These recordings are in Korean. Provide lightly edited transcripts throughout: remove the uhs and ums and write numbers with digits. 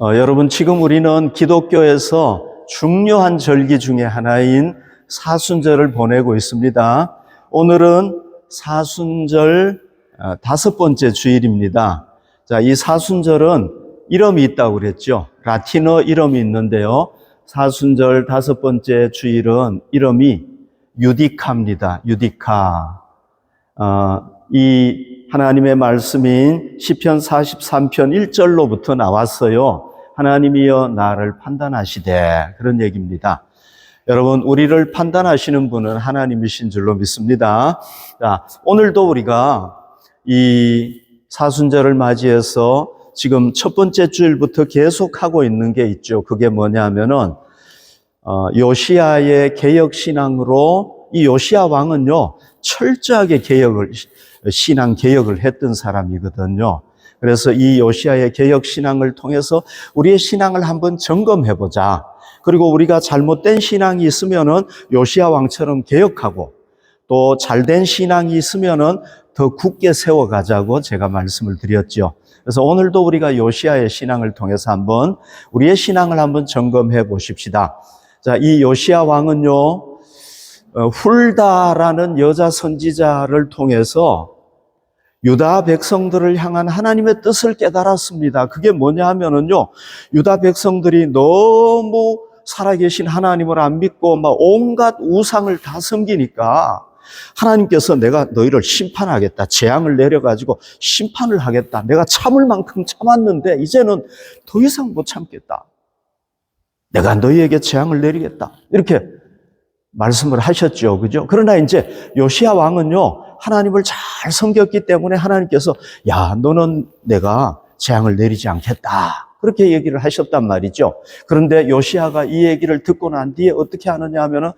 여러분, 지금 우리는 기독교에서 중요한 절기 중에 하나인 사순절을 보내고 있습니다. 오늘은 사순절 다섯 번째 주일입니다. 자, 이 사순절은 이름이 있다고 그랬죠. 라틴어 이름이 있는데요. 사순절 다섯 번째 주일은 이름이 유디카입니다. 유디카. 이 하나님의 말씀인 시편 43편 1절로부터 나왔어요. 하나님이여 나를 판단하시되, 그런 얘기입니다. 여러분, 우리를 판단하시는 분은 하나님이신 줄로 믿습니다. 자, 오늘도 우리가 이 사순절을 맞이해서 지금 첫 번째 주일부터 계속하고 있는 게 있죠. 그게 뭐냐면은 요시야의 개혁신앙으로, 이 요시야 왕은요 철저하게 신앙 개혁을 했던 사람이거든요. 그래서 이 요시야의 개혁신앙을 통해서 우리의 신앙을 한번 점검해보자. 그리고 우리가 잘못된 신앙이 있으면은 요시야 왕처럼 개혁하고, 또 잘된 신앙이 있으면은 더 굳게 세워가자고 제가 말씀을 드렸죠. 그래서 오늘도 우리가 요시야의 신앙을 통해서 한번 우리의 신앙을 한번 점검해 보십시다. 자, 이 요시야 왕은요, 훌다라는 여자 선지자를 통해서 유다 백성들을 향한 하나님의 뜻을 깨달았습니다. 그게 뭐냐 하면은요, 유다 백성들이 너무 살아계신 하나님을 안 믿고 막 온갖 우상을 다 섬기니까 하나님께서 내가 너희를 심판하겠다, 재앙을 내려가지고 심판을 하겠다, 내가 참을 만큼 참았는데 이제는 더 이상 못 참겠다, 내가 너희에게 재앙을 내리겠다, 이렇게 말씀을 하셨죠. 그죠? 그러나 이제 요시야 왕은요, 하나님을 잘 섬겼기 때문에 하나님께서 야, 너는 내가 재앙을 내리지 않겠다, 그렇게 얘기를 하셨단 말이죠. 그런데 요시야가 이 얘기를 듣고 난 뒤에 어떻게 하느냐 하면은,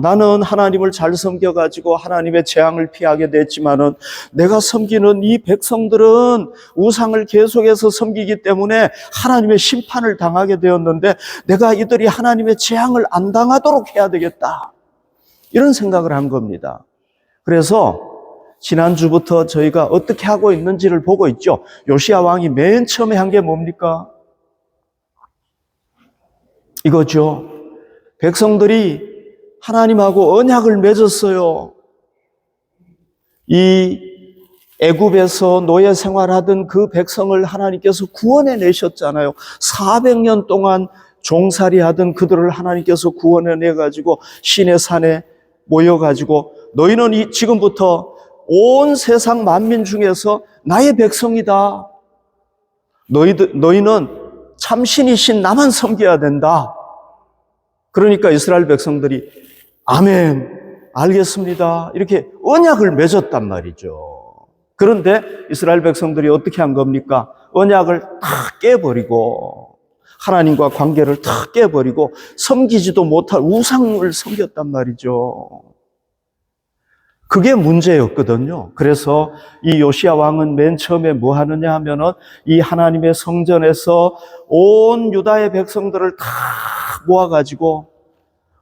나는 하나님을 잘 섬겨가지고 하나님의 재앙을 피하게 됐지만은 내가 섬기는 이 백성들은 우상을 계속해서 섬기기 때문에 하나님의 심판을 당하게 되었는데 내가 이들이 하나님의 재앙을 안 당하도록 해야 되겠다, 이런 생각을 한 겁니다. 그래서 지난주부터 저희가 어떻게 하고 있는지를 보고 있죠. 요시야 왕이 맨 처음에 한 게 뭡니까? 이거죠. 백성들이 하나님하고 언약을 맺었어요. 이 애굽에서 노예 생활하던 그 백성을 하나님께서 구원해 내셨잖아요. 400년 동안 종살이하던 그들을 하나님께서 구원해 내가지고 시내산에 모여가지고 너희는 지금부터 온 세상 만민 중에서 나의 백성이다, 너희는 참신이신 나만 섬겨야 된다. 그러니까 이스라엘 백성들이 아멘, 알겠습니다, 이렇게 언약을 맺었단 말이죠. 그런데 이스라엘 백성들이 어떻게 한 겁니까? 언약을 다 깨버리고 하나님과 관계를 다 깨버리고 섬기지도 못할 우상을 섬겼단 말이죠. 그게 문제였거든요. 그래서 이 요시야 왕은 맨 처음에 뭐 하느냐 하면은 이 하나님의 성전에서 온 유다의 백성들을 다 모아가지고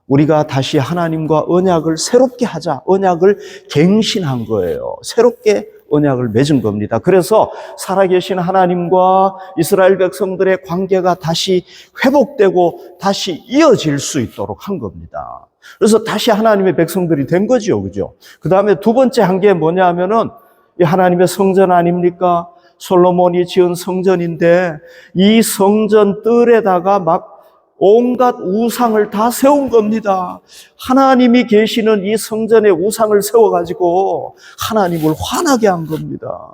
우리가 다시 하나님과 언약을 새롭게 하자, 언약을 갱신한 거예요. 새롭게 언약을 맺은 겁니다. 그래서 살아계신 하나님과 이스라엘 백성들의 관계가 다시 회복되고 다시 이어질 수 있도록 한 겁니다. 그래서 다시 하나님의 백성들이 된 거죠. 그죠? 그 다음에 두 번째 한 게 뭐냐 하면은 이 하나님의 성전 아닙니까? 솔로몬이 지은 성전인데 이 성전 뜰에다가 막 온갖 우상을 다 세운 겁니다. 하나님이 계시는 이 성전에 우상을 세워가지고 하나님을 화나게 한 겁니다.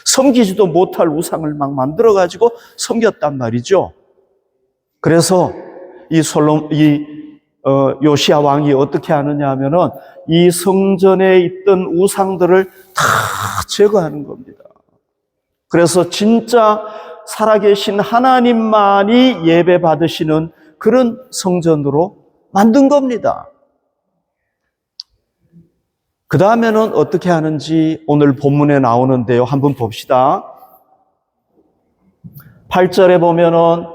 섬기지도 못할 우상을 막 만들어가지고 섬겼단 말이죠. 그래서 요시야 왕이 어떻게 하느냐 하면은 이 성전에 있던 우상들을 다 제거하는 겁니다. 그래서 진짜 살아계신 하나님만이 예배 받으시는 그런 성전으로 만든 겁니다. 그 다음에는 어떻게 하는지 오늘 본문에 나오는데요. 한번 봅시다. 8절에 보면은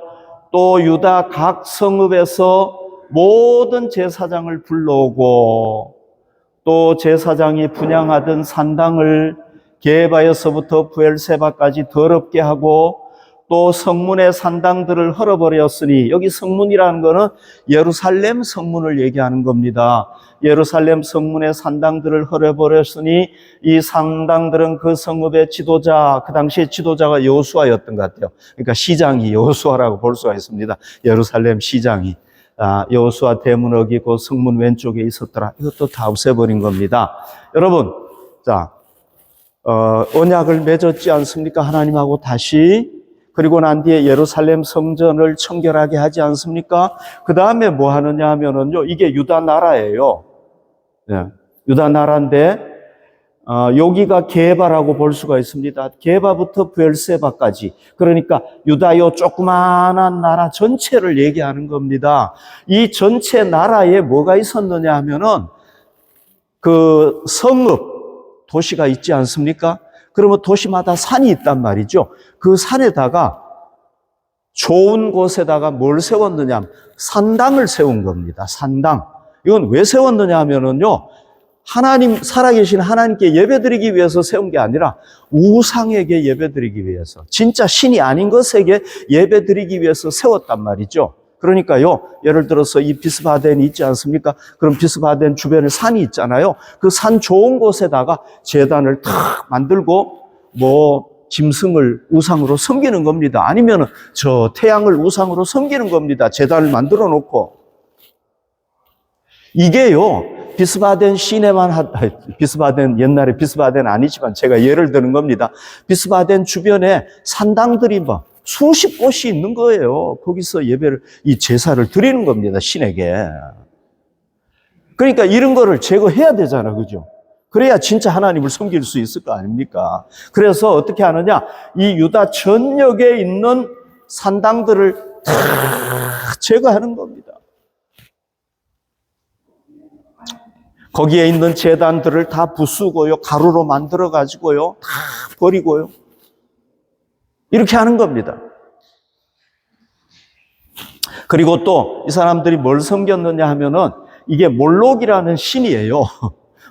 또 유다 각 성읍에서 모든 제사장을 불러오고 또 제사장이 분향하던 산당을 게바에서부터 부엘세바까지 더럽게 하고 또 성문의 산당들을 헐어버렸으니, 여기 성문이라는 거는 예루살렘 성문을 얘기하는 겁니다. 예루살렘 성문의 산당들을 헐어버렸으니, 이 산당들은 그 성읍의 지도자, 그 당시의 지도자가 여호수아였던 것 같아요. 그러니까 시장이 여호수아라고 볼 수가 있습니다. 예루살렘 시장이. 여호수아 대문 어기고 성문 왼쪽에 있었더라. 이것도 다 없애버린 겁니다. 여러분, 자, 언약을 맺었지 않습니까? 하나님하고 다시. 그리고 난 뒤에 예루살렘 성전을 청결하게 하지 않습니까? 그 다음에 뭐 하느냐 하면은요, 이게 유다 나라예요. 네, 유다 나라인데, 여기가 게바라고 볼 수가 있습니다. 게바부터 브엘세바까지. 그러니까 유다요 조그마한 나라 전체를 얘기하는 겁니다. 이 전체 나라에 뭐가 있었느냐 하면은, 그 성읍, 도시가 있지 않습니까? 그러면 도시마다 산이 있단 말이죠. 그 산에다가 좋은 곳에다가 뭘 세웠느냐? 산당을 세운 겁니다. 산당. 이건 왜 세웠느냐 하면은요, 하나님, 살아계신 하나님께 예배드리기 위해서 세운 게 아니라 우상에게 예배드리기 위해서, 진짜 신이 아닌 것에게 예배드리기 위해서 세웠단 말이죠. 그러니까요, 예를 들어서 이 비스바덴이 있지 않습니까? 그럼 비스바덴 주변에 산이 있잖아요. 그 산 좋은 곳에다가 제단을 탁 만들고 뭐 짐승을 우상으로 섬기는 겁니다. 아니면 저 태양을 우상으로 섬기는 겁니다. 제단을 만들어 놓고. 이게요, 비스바덴 시내만 비스바덴, 옛날에 비스바덴 아니지만 제가 예를 드는 겁니다. 비스바덴 주변에 산당들이 막 수십 곳이 있는 거예요. 거기서 예배를, 이 제사를 드리는 겁니다, 신에게. 그러니까 이런 거를 제거해야 되잖아, 그죠? 그래야 진짜 하나님을 섬길 수 있을 거 아닙니까? 그래서 어떻게 하느냐? 이 유다 전역에 있는 산당들을 다 제거하는 겁니다. 거기에 있는 제단들을 다 부수고요, 가루로 만들어가지고요, 다 버리고요. 이렇게 하는 겁니다. 그리고 또 이 사람들이 뭘 섬겼느냐 하면은, 이게 몰록이라는 신이에요.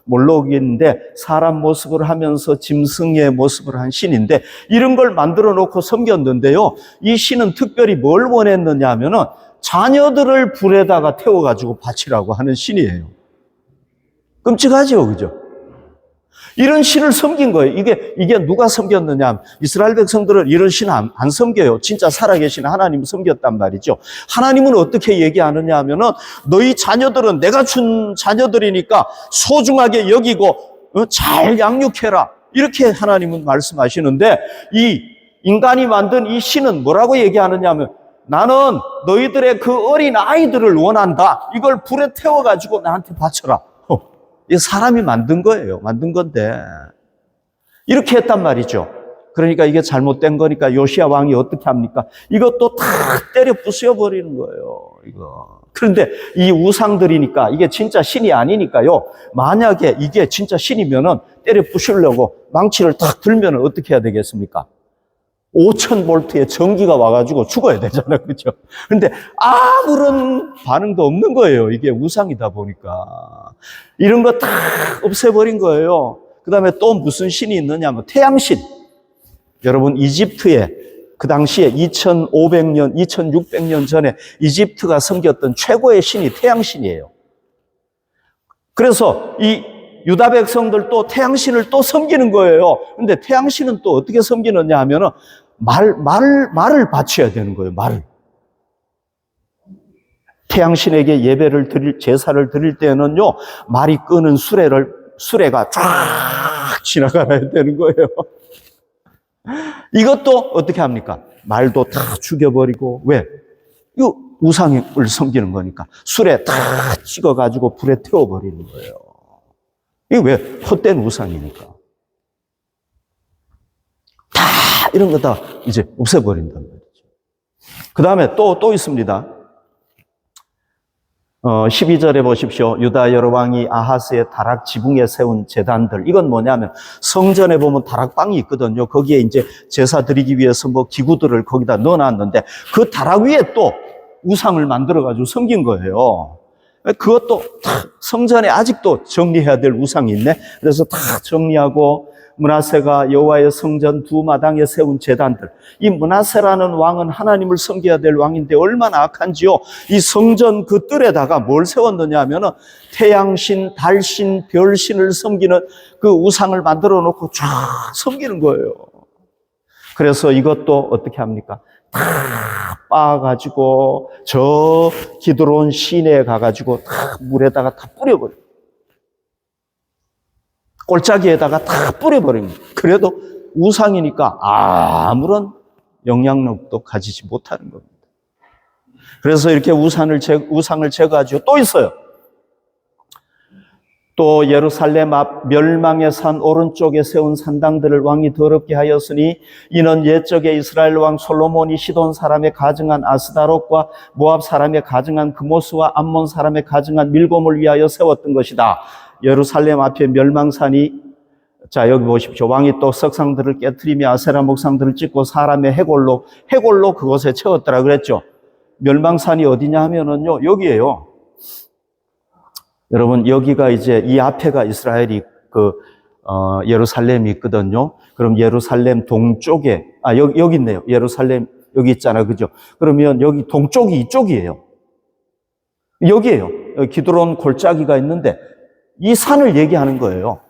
몰록인데 사람 모습을 하면서 짐승의 모습을 한 신인데, 이런 걸 만들어 놓고 섬겼는데요, 이 신은 특별히 뭘 원했느냐 하면은 자녀들을 불에다가 태워가지고 바치라고 하는 신이에요. 끔찍하죠, 그죠? 이런 신을 섬긴 거예요. 이게 누가 섬겼느냐? 이스라엘 백성들은 이런 신 안 섬겨요. 진짜 살아계신 하나님 섬겼단 말이죠. 하나님은 어떻게 얘기하느냐 하면은, 너희 자녀들은 내가 준 자녀들이니까 소중하게 여기고 잘 양육해라. 이렇게 하나님은 말씀하시는데, 이 인간이 만든 이 신은 뭐라고 얘기하느냐 하면, 나는 너희들의 그 어린 아이들을 원한다. 이걸 불에 태워가지고 나한테 바쳐라. 이 사람이 만든 거예요. 만든 건데. 이렇게 했단 말이죠. 그러니까 이게 잘못된 거니까 요시야 왕이 어떻게 합니까? 이것도 다 때려 부숴버리는 거예요. 이거. 그런데 이 우상들이니까, 이게 진짜 신이 아니니까요, 만약에 이게 진짜 신이면은 때려 부수려고 망치를 탁 들면 어떻게 해야 되겠습니까? 5000볼트의 전기가 와가지고 죽어야 되잖아요. 그죠? 근데 아무런 반응도 없는 거예요. 이게 우상이다 보니까. 이런 거 다 없애버린 거예요. 그 다음에 또 무슨 신이 있느냐 하면 태양신. 여러분, 이집트에 그 당시에 2500년, 2600년 전에 이집트가 섬겼던 최고의 신이 태양신이에요. 그래서 이 유다 백성들도 태양신을 또 섬기는 거예요. 근데 태양신은 또 어떻게 섬기느냐 하면은 말을 바쳐야 되는 거예요, 말을. 태양신에게 예배를 드릴, 제사를 드릴 때는요, 말이 끄는 수레가 쫙 지나가야 되는 거예요. 이것도 어떻게 합니까? 말도 다 죽여버리고, 왜? 이거 우상을 섬기는 거니까. 수레 다 찍어가지고 불에 태워버리는 거예요. 이게 왜? 헛된 우상이니까. 다 이런 거 다 이제 없애버린단 말이죠. 그 다음에 또 있습니다. 12절에 보십시오. 유다 여러 왕이 아하스의 다락 지붕에 세운 제단들. 이건 뭐냐면, 성전에 보면 다락방이 있거든요. 거기에 이제 제사 드리기 위해서 뭐 기구들을 거기다 넣어놨는데, 그 다락 위에 또 우상을 만들어가지고 섬긴 거예요. 그것도 다 성전에 아직도 정리해야 될 우상이 있네. 그래서 다 정리하고 므낫세가 여호와의 성전 두 마당에 세운 제단들. 이 므낫세라는 왕은 하나님을 섬겨야 될 왕인데 얼마나 악한지요. 이 성전 그 뜰에다가 뭘 세웠느냐 하면은 태양신, 달신, 별신을 섬기는 그 우상을 만들어 놓고 쫙 섬기는 거예요. 그래서 이것도 어떻게 합니까? 다 빻아가지고 저 기드론 시내에 가가지고 다 물에다가 다 뿌려버려요. 골짜기에다가 다 뿌려버립니다. 그래도 우상이니까 아무런 영향력도 가지지 못하는 겁니다. 그래서 이렇게 우상을 제거하죠. 또 있어요. 또 예루살렘 앞 멸망의 산 오른쪽에 세운 산당들을 왕이 더럽게 하였으니 이는 옛적에 이스라엘 왕 솔로몬이 시돈 사람의 가증한 아스다롯과 모압 사람의 가증한 그모스와 암몬 사람의 가증한 밀곰을 위하여 세웠던 것이다. 예루살렘 앞에 멸망산이, 자 여기 보십시오. 왕이 또 석상들을 깨트리며 아세라 목상들을 찍고 사람의 해골로 그것에 채웠더라 그랬죠. 멸망산이 어디냐 하면은요, 여기에요. 여러분, 여기가 이제 이 앞에가 이스라엘이 예루살렘이 있거든요. 그럼 예루살렘 동쪽에, 여기 있네요. 예루살렘, 여기 있잖아. 그죠? 그러면 여기 동쪽이 이쪽이에요. 여기에요. 기드론 골짜기가 있는데, 이 산을 얘기하는 거예요.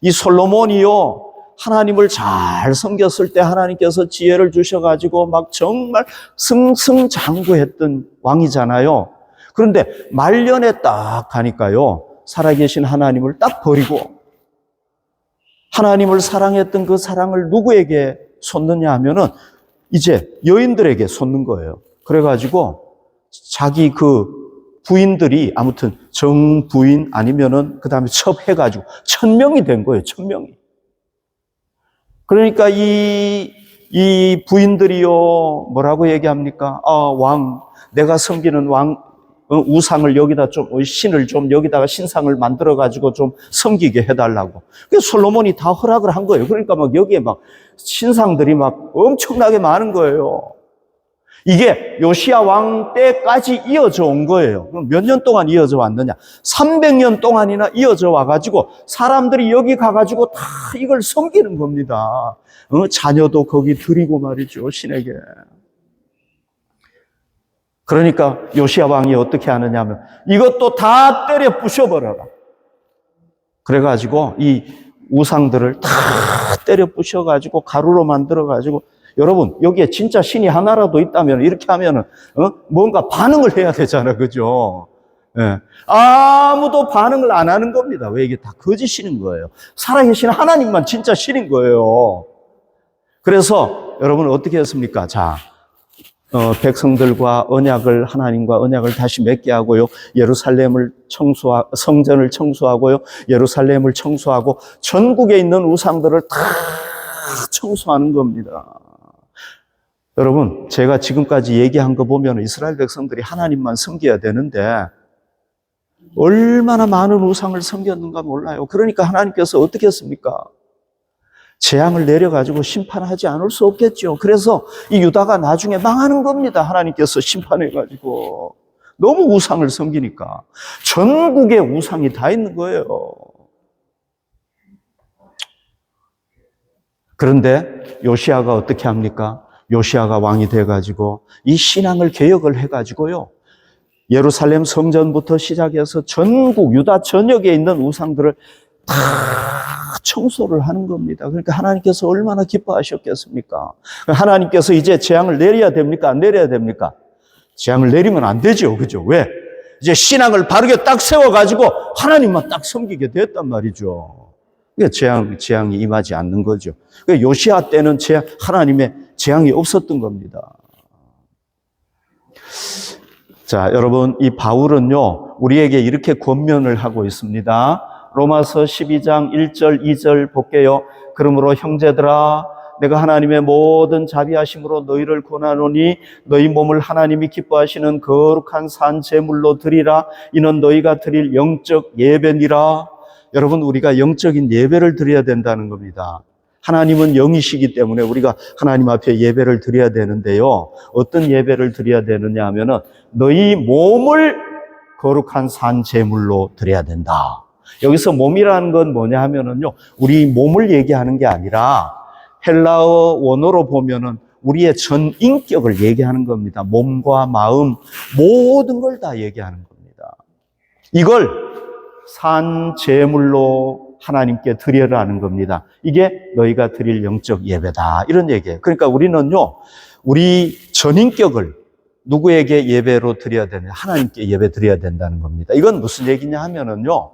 이 솔로몬이요, 하나님을 잘 섬겼을 때 하나님께서 지혜를 주셔가지고 막 정말 승승장구했던 왕이잖아요. 그런데 말년에 딱 가니까요, 살아계신 하나님을 딱 버리고 하나님을 사랑했던 그 사랑을 누구에게 쏟느냐 하면은 이제 여인들에게 쏟는 거예요. 그래가지고 자기 그 부인들이 아무튼 정부인 아니면은 그 다음에 첩해가지고 1000명이 된 거예요. 1000명이. 그러니까 이 부인들이요, 뭐라고 얘기합니까? 왕, 내가 섬기는 왕, 우상을 여기다 좀, 신을 좀 여기다가 신상을 만들어가지고 좀 섬기게 해달라고. 그래서 솔로몬이 다 허락을 한 거예요. 그러니까 막 여기에 막 신상들이 막 엄청나게 많은 거예요. 이게 요시야 왕 때까지 이어져 온 거예요. 그럼 몇 년 동안 이어져 왔느냐? 300년 동안이나 이어져 와가지고 사람들이 여기 가가지고 다 이걸 섬기는 겁니다. 자녀도 거기 드리고 말이죠, 신에게. 그러니까 요시야 왕이 어떻게 하느냐 하면 이것도 다 때려 부셔버려라. 그래가지고 이 우상들을 다 때려 부셔가지고 가루로 만들어가지고, 여러분 여기에 진짜 신이 하나라도 있다면 이렇게 하면은 뭔가 반응을 해야 되잖아, 그죠? 예. 아무도 반응을 안 하는 겁니다. 왜? 이게 다 거짓신인 거예요. 살아계신 하나님만 진짜 신인 거예요. 그래서 여러분 어떻게 했습니까? 자, 백성들과 하나님과 언약을 다시 맺게 하고요. 예루살렘을 성전을 청소하고요. 예루살렘을 청소하고 전국에 있는 우상들을 다 청소하는 겁니다. 여러분, 제가 지금까지 얘기한 거 보면 이스라엘 백성들이 하나님만 섬겨야 되는데 얼마나 많은 우상을 섬겼는가 몰라요. 그러니까 하나님께서 어떻게 했습니까? 재앙을 내려가지고 심판하지 않을 수 없겠죠. 그래서 이 유다가 나중에 망하는 겁니다. 하나님께서 심판해가지고. 너무 우상을 섬기니까. 전국에 우상이 다 있는 거예요. 그런데 요시야가 어떻게 합니까? 요시야가 왕이 돼가지고 이 신앙을 개혁을 해가지고요, 예루살렘 성전부터 시작해서 전국 유다 전역에 있는 우상들을 다 청소를 하는 겁니다. 그러니까 하나님께서 얼마나 기뻐하셨겠습니까? 하나님께서 이제 재앙을 내려야 됩니까? 안 내려야 됩니까? 재앙을 내리면 안 되죠. 그죠? 왜? 이제 신앙을 바르게 딱 세워가지고 하나님만 딱 섬기게 됐단 말이죠. 그러니까 재앙이 임하지 않는 거죠. 그러니까 요시야 때는 하나님의 재앙이 없었던 겁니다. 자, 여러분, 이 바울은요, 우리에게 이렇게 권면을 하고 있습니다. 로마서 12장 1절, 2절 볼게요. 그러므로 형제들아, 내가 하나님의 모든 자비하심으로 너희를 권하노니 너희 몸을 하나님이 기뻐하시는 거룩한 산 제물로 드리라. 이는 너희가 드릴 영적 예배니라. 여러분, 우리가 영적인 예배를 드려야 된다는 겁니다. 하나님은 영이시기 때문에 우리가 하나님 앞에 예배를 드려야 되는데요. 어떤 예배를 드려야 되느냐 하면은 너희 몸을 거룩한 산 제물로 드려야 된다. 여기서 몸이라는 건 뭐냐 하면은요, 우리 몸을 얘기하는 게 아니라 헬라어 원어로 보면은 우리의 전 인격을 얘기하는 겁니다. 몸과 마음, 모든 걸 다 얘기하는 겁니다. 이걸 산 제물로 하나님께 드려라는 겁니다. 이게 너희가 드릴 영적 예배다. 이런 얘기예요. 그러니까 우리는요, 우리 전인격을 누구에게 예배로 드려야 되냐? 하나님께 예배 드려야 된다는 겁니다. 이건 무슨 얘기냐 하면은요,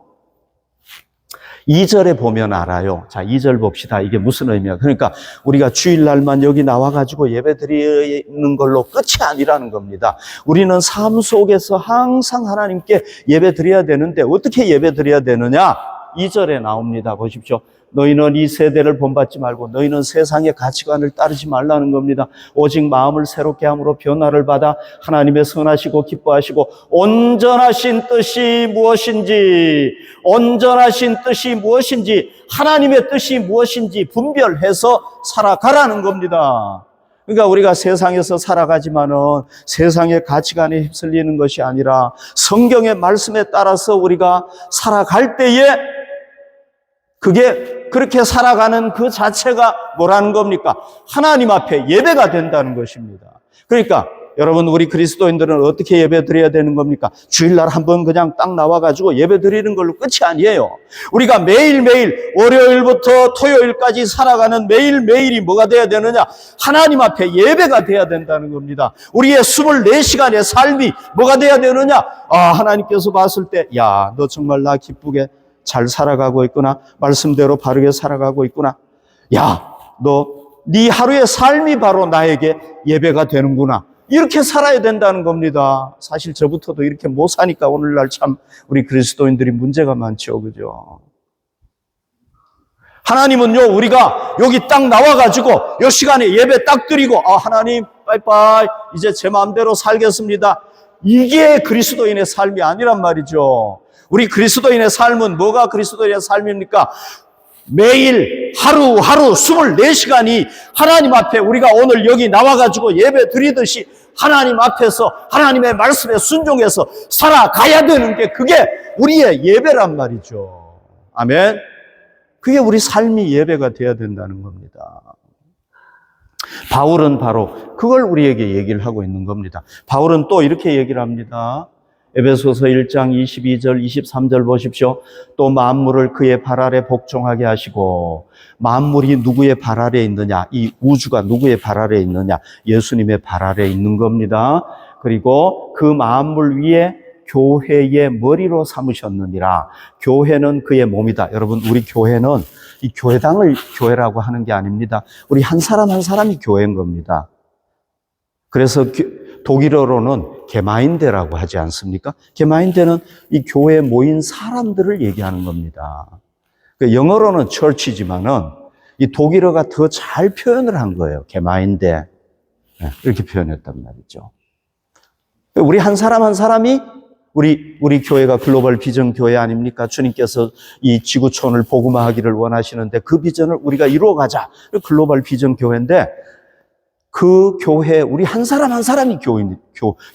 2절에 보면 알아요. 자, 2절 봅시다. 이게 무슨 의미야? 그러니까 우리가 주일날만 여기 나와가지고 예배 드리는 걸로 끝이 아니라는 겁니다. 우리는 삶 속에서 항상 하나님께 예배 드려야 되는데 어떻게 예배 드려야 되느냐? 2절에 나옵니다. 보십시오. 너희는 이 세대를 본받지 말고 너희는 세상의 가치관을 따르지 말라는 겁니다. 오직 마음을 새롭게 함으로 변화를 받아 하나님의 선하시고 기뻐하시고 온전하신 뜻이 무엇인지, 온전하신 뜻이 무엇인지, 하나님의 뜻이 무엇인지 분별해서 살아가라는 겁니다. 그러니까 우리가 세상에서 살아가지만은 세상의 가치관에 휩쓸리는 것이 아니라 성경의 말씀에 따라서 우리가 살아갈 때에 그게 그렇게 살아가는 그 자체가 뭐라는 겁니까? 하나님 앞에 예배가 된다는 것입니다. 그러니까 여러분, 우리 그리스도인들은 어떻게 예배 드려야 되는 겁니까? 주일날 한번 그냥 딱 나와가지고 예배 드리는 걸로 끝이 아니에요. 우리가 매일매일 월요일부터 토요일까지 살아가는 매일매일이 뭐가 돼야 되느냐? 하나님 앞에 예배가 돼야 된다는 겁니다. 우리의 24시간의 삶이 뭐가 돼야 되느냐? 하나님께서 봤을 때, 야, 너 정말 나 기쁘게 잘 살아가고 있구나. 말씀대로 바르게 살아가고 있구나. 야, 네 하루의 삶이 바로 나에게 예배가 되는구나. 이렇게 살아야 된다는 겁니다. 사실 저부터도 이렇게 못 사니까 오늘날 참 우리 그리스도인들이 문제가 많죠. 그죠? 하나님은요, 우리가 여기 딱 나와가지고 이 시간에 예배 딱 드리고, 하나님 빠이빠이 이제 제 마음대로 살겠습니다. 이게 그리스도인의 삶이 아니란 말이죠. 우리 그리스도인의 삶은 뭐가 그리스도인의 삶입니까? 매일 하루하루 24시간이 하나님 앞에 우리가 오늘 여기 나와가지고 예배 드리듯이 하나님 앞에서 하나님의 말씀에 순종해서 살아가야 되는 게 그게 우리의 예배란 말이죠. 아멘. 그게 우리 삶이 예배가 돼야 된다는 겁니다. 바울은 바로 그걸 우리에게 얘기를 하고 있는 겁니다. 바울은 또 이렇게 얘기를 합니다. 에베소서 1장 22절 23절 보십시오. 또 만물을 그의 발 아래 복종하게 하시고, 만물이 누구의 발 아래 있느냐? 이 우주가 누구의 발 아래 있느냐? 예수님의 발 아래 있는 겁니다. 그리고 그 만물 위에 교회의 머리로 삼으셨느니라. 교회는 그의 몸이다. 여러분, 우리 교회는 이 교회당을 교회라고 하는 게 아닙니다. 우리 한 사람 한 사람이 교회인 겁니다. 그래서 독일어로는 게마인데라고 하지 않습니까? 게마인데는 이 교회에 모인 사람들을 얘기하는 겁니다. 영어로는 church지만은 이 독일어가 더 잘 표현을 한 거예요. 게마인데. 이렇게 표현했단 말이죠. 우리 한 사람 한 사람이 우리 교회가 글로벌 비전 교회 아닙니까? 주님께서 이 지구촌을 복음화하기를 원하시는데 그 비전을 우리가 이루어가자. 글로벌 비전 교회인데 그 교회, 우리 한 사람 한 사람이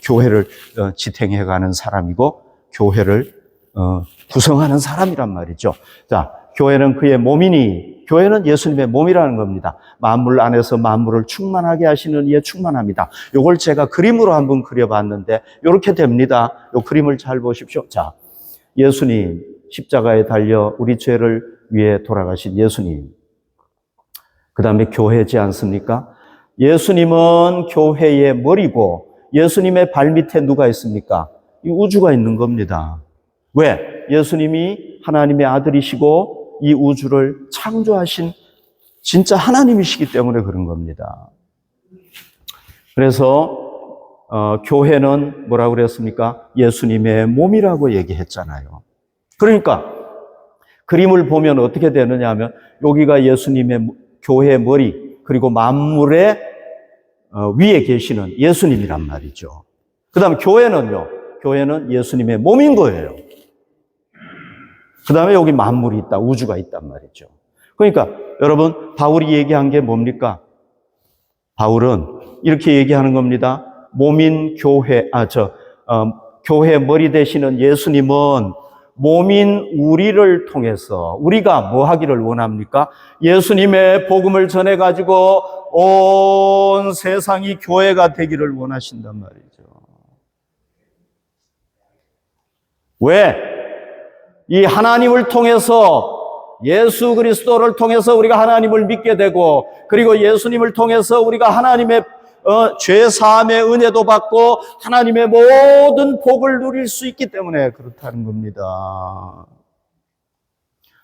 교회를 지탱해가는 사람이고 교회를 구성하는 사람이란 말이죠. 자, 교회는 그의 몸이니, 교회는 예수님의 몸이라는 겁니다. 만물 안에서 만물을 충만하게 하시는 이의 충만합니다. 요걸 제가 그림으로 한번 그려봤는데 이렇게 됩니다. 요 그림을 잘 보십시오. 자, 예수님 십자가에 달려 우리 죄를 위해 돌아가신 예수님. 그 다음에 교회지 않습니까? 예수님은 교회의 머리고 예수님의 발밑에 누가 있습니까? 이 우주가 있는 겁니다. 왜? 예수님이 하나님의 아들이시고 이 우주를 창조하신 진짜 하나님이시기 때문에 그런 겁니다. 그래서 교회는 뭐라고 그랬습니까? 예수님의 몸이라고 얘기했잖아요. 그러니까 그림을 보면 어떻게 되느냐 하면 여기가 예수님의 교회의 머리, 그리고 만물의 위에 계시는 예수님이란 말이죠. 그 다음에 교회는요. 교회는 예수님의 몸인 거예요. 그 다음에 여기 만물이 있다. 우주가 있단 말이죠. 그러니까 여러분, 바울이 얘기한 게 뭡니까? 바울은 이렇게 얘기하는 겁니다. 몸인 교회, 교회 머리 되시는 예수님은 몸인 우리를 통해서 우리가 뭐 하기를 원합니까? 예수님의 복음을 전해가지고 온 세상이 교회가 되기를 원하신단 말이죠. 왜? 이 하나님을 통해서 예수 그리스도를 통해서 우리가 하나님을 믿게 되고 그리고 예수님을 통해서 우리가 하나님의 죄 사함의 은혜도 받고 하나님의 모든 복을 누릴 수 있기 때문에 그렇다는 겁니다.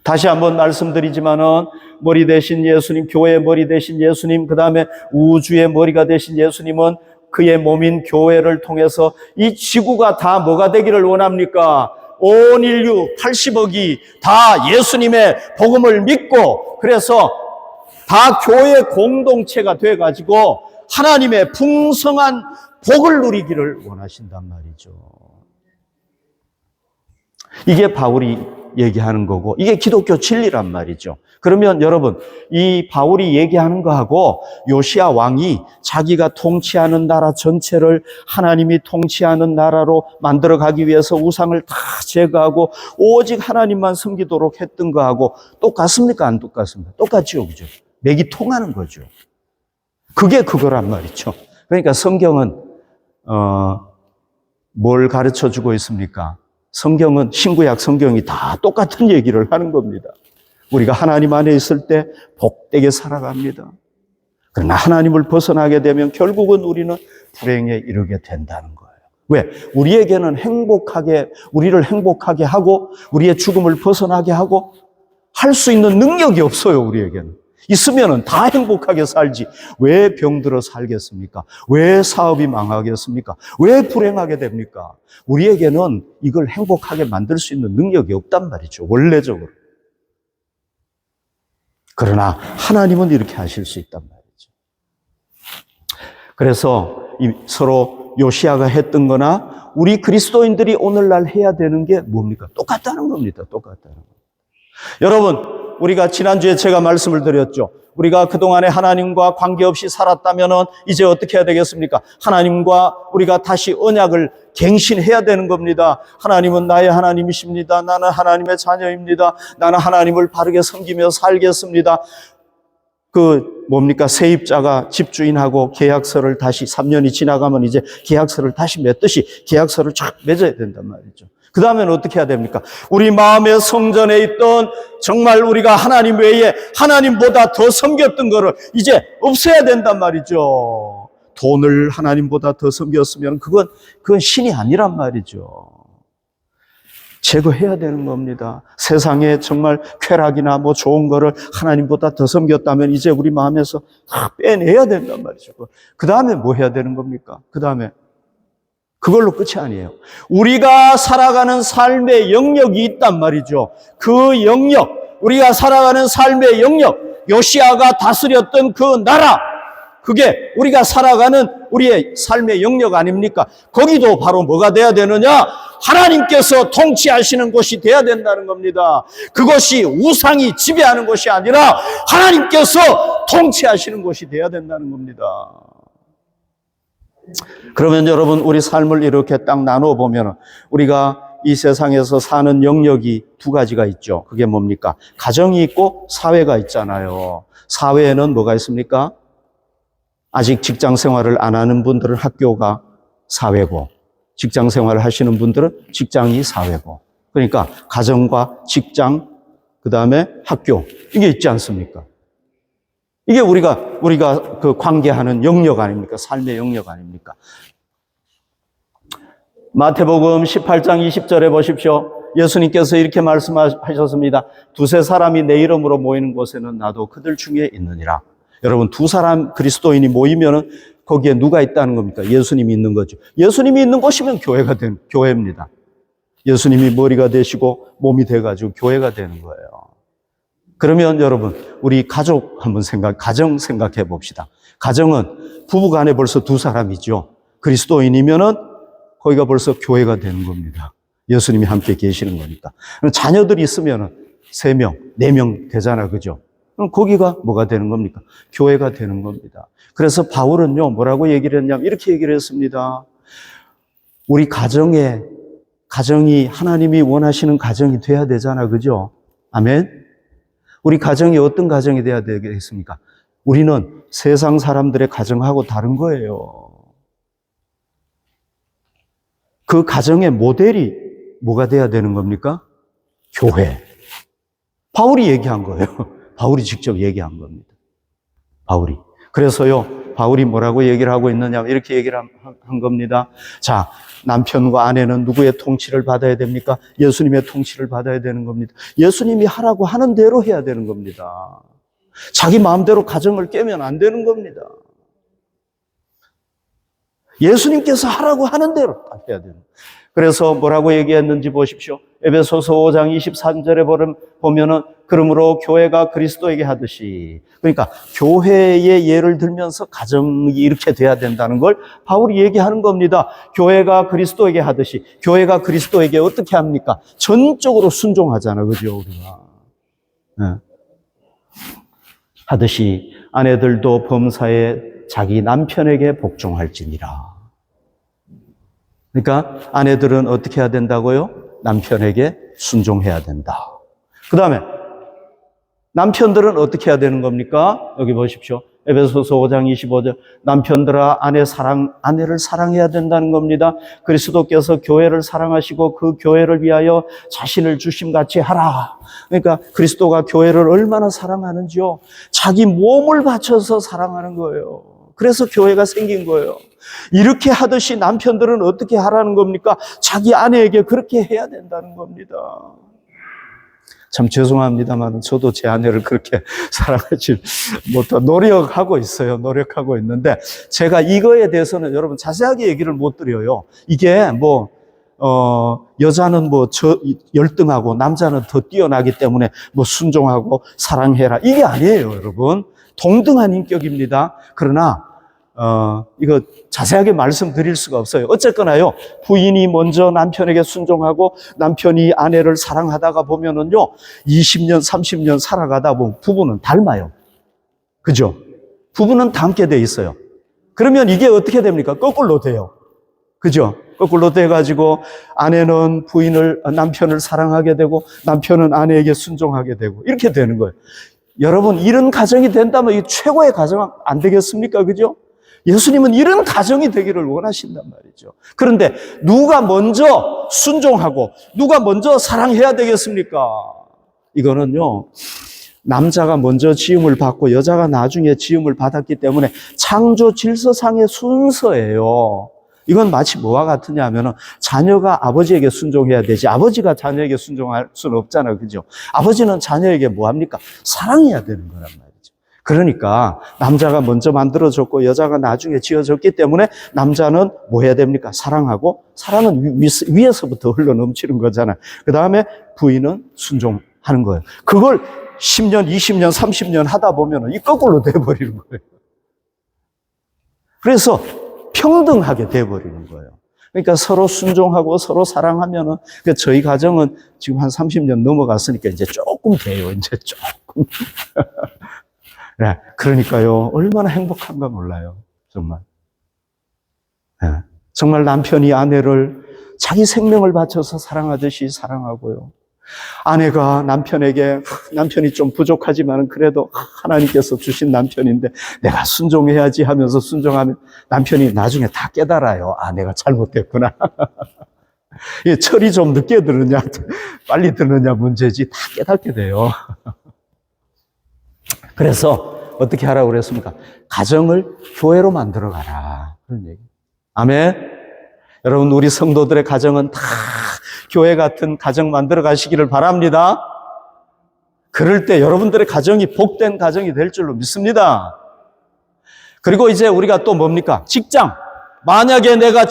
다시 한번 말씀드리지만은 머리 되신 예수님, 교회의 머리 되신 예수님, 그 다음에 우주의 머리가 되신 예수님은 그의 몸인 교회를 통해서 이 지구가 다 뭐가 되기를 원합니까? 온 인류 80억이 다 예수님의 복음을 믿고 그래서 다 교회 공동체가 돼가지고 하나님의 풍성한 복을 누리기를 원하신단 말이죠. 이게 바울이 얘기하는 거고 이게 기독교 진리란 말이죠. 그러면 여러분 이 바울이 얘기하는 거하고 요시야 왕이 자기가 통치하는 나라 전체를 하나님이 통치하는 나라로 만들어가기 위해서 우상을 다 제거하고 오직 하나님만 섬기도록 했던 거하고 똑같습니까? 안 똑같습니까? 똑같죠, 그죠? 맥이 통하는 거죠. 그게 그거란 말이죠. 그러니까 성경은 뭘 가르쳐주고 있습니까? 성경은 신구약 성경이 다 똑같은 얘기를 하는 겁니다. 우리가 하나님 안에 있을 때 복되게 살아갑니다. 그러나 하나님을 벗어나게 되면 결국은 우리는 불행에 이르게 된다는 거예요. 왜? 우리에게는 우리를 행복하게 하고 우리의 죽음을 벗어나게 하고 할 수 있는 능력이 없어요, 우리에게는. 있으면은 다 행복하게 살지. 왜 병들어 살겠습니까? 왜 사업이 망하겠습니까? 왜 불행하게 됩니까? 우리에게는 이걸 행복하게 만들 수 있는 능력이 없단 말이죠, 원래적으로. 그러나 하나님은 이렇게 하실 수 있단 말이죠. 그래서 서로 요시야가 했던 거나 우리 그리스도인들이 오늘날 해야 되는 게 뭡니까? 똑같다는 겁니다. 똑같다는 겁니다. 여러분, 우리가 지난주에 제가 말씀을 드렸죠. 우리가 그동안에 하나님과 관계없이 살았다면 이제 어떻게 해야 되겠습니까? 하나님과 우리가 다시 언약을 갱신해야 되는 겁니다. 하나님은 나의 하나님이십니다. 나는 하나님의 자녀입니다. 나는 하나님을 바르게 섬기며 살겠습니다. 세입자가 집주인하고 계약서를 다시 3년이 지나가면 이제 계약서를 다시 맺듯이 계약서를 쫙 맺어야 된단 말이죠. 그 다음에는 어떻게 해야 됩니까? 우리 마음의 성전에 있던 정말 우리가 하나님 외에 하나님보다 더 섬겼던 거를 이제 없애야 된단 말이죠. 돈을 하나님보다 더 섬겼으면 그건 신이 아니란 말이죠. 제거해야 되는 겁니다. 세상에 정말 쾌락이나 좋은 거를 하나님보다 더 섬겼다면 이제 우리 마음에서 다 빼내야 된단 말이죠. 그 다음에 뭐 해야 되는 겁니까? 그 다음에 그걸로 끝이 아니에요. 우리가 살아가는 삶의 영역이 있단 말이죠. 그 영역, 우리가 살아가는 삶의 영역, 요시야가 다스렸던 그 나라, 그게 우리가 살아가는 우리의 삶의 영역 아닙니까? 거기도 바로 뭐가 돼야 되느냐? 하나님께서 통치하시는 곳이 돼야 된다는 겁니다. 그것이 우상이 지배하는 것이 아니라 하나님께서 통치하시는 곳이 돼야 된다는 겁니다. 그러면 여러분, 우리 삶을 이렇게 딱 나눠보면 우리가 이 세상에서 사는 영역이 두 가지가 있죠. 그게 뭡니까? 가정이 있고 사회가 있잖아요. 사회에는 뭐가 있습니까? 아직 직장 생활을 안 하는 분들은 학교가 사회고, 직장 생활을 하시는 분들은 직장이 사회고, 그러니까 가정과 직장, 그 다음에 학교, 이게 있지 않습니까? 이게 우리가 그 관계하는 영역 아닙니까? 삶의 영역 아닙니까? 마태복음 18장 20절에 보십시오. 예수님께서 이렇게 말씀하셨습니다. 두세 사람이 내 이름으로 모이는 곳에는 나도 그들 중에 있느니라. 여러분, 두 사람 그리스도인이 모이면은 거기에 누가 있다는 겁니까? 예수님이 있는 거죠. 예수님이 있는 곳이면 교회입니다. 예수님이 머리가 되시고 몸이 돼가지고 교회가 되는 거예요. 그러면 여러분, 우리 가정 생각해 봅시다. 가정은 부부간에 벌써 두 사람이죠. 그리스도인이면은 거기가 벌써 교회가 되는 겁니다. 예수님이 함께 계시는 거니까. 자녀들이 있으면은 3명, 4명 되잖아, 그죠? 그럼 거기가 뭐가 되는 겁니까? 교회가 되는 겁니다. 그래서 바울은요, 뭐라고 얘기를 했냐면 이렇게 얘기를 했습니다. 우리 가정이 하나님이 원하시는 가정이 돼야 되잖아. 그죠? 아멘? 우리 가정이 어떤 가정이 돼야 되겠습니까? 우리는 세상 사람들의 가정하고 다른 거예요. 그 가정의 모델이 뭐가 돼야 되는 겁니까? 교회. 바울이 얘기한 거예요. 바울이 직접 얘기한 겁니다. 바울이. 그래서요, 바울이 뭐라고 얘기를 하고 있느냐, 이렇게 얘기를 한 겁니다. 자, 남편과 아내는 누구의 통치를 받아야 됩니까? 예수님의 통치를 받아야 되는 겁니다. 예수님이 하라고 하는 대로 해야 되는 겁니다. 자기 마음대로 가정을 깨면 안 되는 겁니다. 예수님께서 하라고 하는 대로 해야 되는 겁니다. 그래서 뭐라고 얘기했는지 보십시오. 에베소서 5장 23절에 보면은 그러므로 교회가 그리스도에게 하듯이, 그러니까 교회의 예를 들면서 가정이 이렇게 돼야 된다는 걸 바울이 얘기하는 겁니다. 교회가 그리스도에게 하듯이, 교회가 그리스도에게 어떻게 합니까? 전적으로 순종하잖아, 그죠, 우리가. 네. 하듯이 아내들도 범사에 자기 남편에게 복종할지니라. 그러니까 아내들은 어떻게 해야 된다고요? 남편에게 순종해야 된다. 그 다음에 남편들은 어떻게 해야 되는 겁니까? 여기 보십시오. 에베소서 5장 25절. 남편들아 아내를 사랑해야 된다는 겁니다. 그리스도께서 교회를 사랑하시고 그 교회를 위하여 자신을 주심같이 하라. 그러니까 그리스도가 교회를 얼마나 사랑하는지요. 자기 몸을 바쳐서 사랑하는 거예요. 그래서 교회가 생긴 거예요. 이렇게 하듯이 남편들은 어떻게 하라는 겁니까? 자기 아내에게 그렇게 해야 된다는 겁니다. 참 죄송합니다만 저도 제 아내를 그렇게 사랑하지 못하고 노력하고 있어요. 노력하고 있는데 제가 이거에 대해서는 여러분 자세하게 얘기를 못 드려요. 이게 여자는 열등하고 남자는 더 뛰어나기 때문에 순종하고 사랑해라. 이게 아니에요, 여러분. 동등한 인격입니다. 그러나 이거 자세하게 말씀드릴 수가 없어요. 어쨌거나요, 부인이 먼저 남편에게 순종하고 남편이 아내를 사랑하다가 보면은요, 20년, 30년 살아가다 보면 부부는 닮아요. 그죠? 부부는 닮게 돼 있어요. 그러면 이게 어떻게 됩니까? 거꾸로 돼요. 그죠? 거꾸로 돼가지고 아내는 남편을 사랑하게 되고 남편은 아내에게 순종하게 되고 이렇게 되는 거예요. 여러분, 이런 가정이 된다면 이 최고의 가정 안 되겠습니까? 그죠? 예수님은 이런 가정이 되기를 원하신단 말이죠. 그런데 누가 먼저 순종하고 누가 먼저 사랑해야 되겠습니까? 이거는요, 남자가 먼저 지음을 받고 여자가 나중에 지음을 받았기 때문에 창조 질서상의 순서예요. 이건 마치 뭐와 같으냐 하면은 자녀가 아버지에게 순종해야 되지 아버지가 자녀에게 순종할 수는 없잖아요. 그죠? 아버지는 자녀에게 뭐 합니까? 사랑해야 되는 거란 말이에요. 그러니까 남자가 먼저 만들어졌고 여자가 나중에 지어졌기 때문에 남자는 뭐 해야 됩니까? 사랑하고, 사랑은 위에서부터 흘러 넘치는 거잖아요. 그 다음에 부인은 순종하는 거예요. 그걸 10년, 20년, 30년 하다 보면 이 거꾸로 돼버리는 거예요. 그래서 평등하게 돼버리는 거예요. 그러니까 서로 순종하고 서로 사랑하면은, 그러니까 저희 가정은 지금 한 30년 넘어갔으니까 이제 조금 돼요. 이제 조금. 네, 그러니까요, 얼마나 행복한가 몰라요, 정말. 네, 정말 남편이 아내를 자기 생명을 바쳐서 사랑하듯이 사랑하고요. 아내가 남편이 좀 부족하지만 그래도 하나님께서 주신 남편인데 내가 순종해야지 하면서 순종하면 남편이 나중에 다 깨달아요. 아, 내가 잘못했구나. 철이 좀 늦게 들으냐, 빨리 들으냐 문제지 다 깨닫게 돼요. 그래서 어떻게 하라고 그랬습니까? 가정을 교회로 만들어 가라. 그런 얘기. 아멘. 여러분, 우리 성도들의 가정은 다 교회 같은 가정 만들어 가시기를 바랍니다. 그럴 때 여러분들의 가정이 복된 가정이 될 줄로 믿습니다. 그리고 이제 우리가 또 뭡니까? 직장. 만약에 내가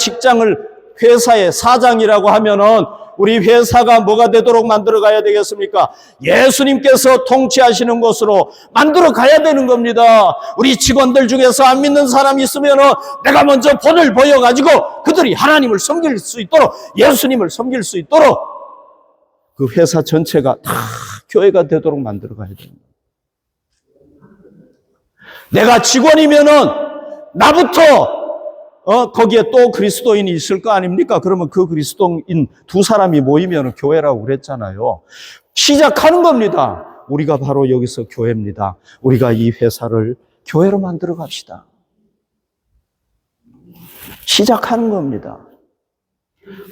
회사의 사장이라고 하면은 우리 회사가 뭐가 되도록 만들어 가야 되겠습니까? 예수님께서 통치하시는 것으로 만들어 가야 되는 겁니다. 우리 직원들 중에서 안 믿는 사람이 있으면은 내가 먼저 본을 보여가지고 그들이 하나님을 섬길 수 있도록, 예수님을 섬길 수 있도록 그 회사 전체가 다 교회가 되도록 만들어 가야 됩니다. 내가 직원이면은 나부터 거기에 또 그리스도인이 있을 거 아닙니까? 그러면 그 그리스도인 두 사람이 모이면 교회라고 그랬잖아요. 시작하는 겁니다. 우리가 바로 여기서 교회입니다. 우리가 이 회사를 교회로 만들어 갑시다. 시작하는 겁니다.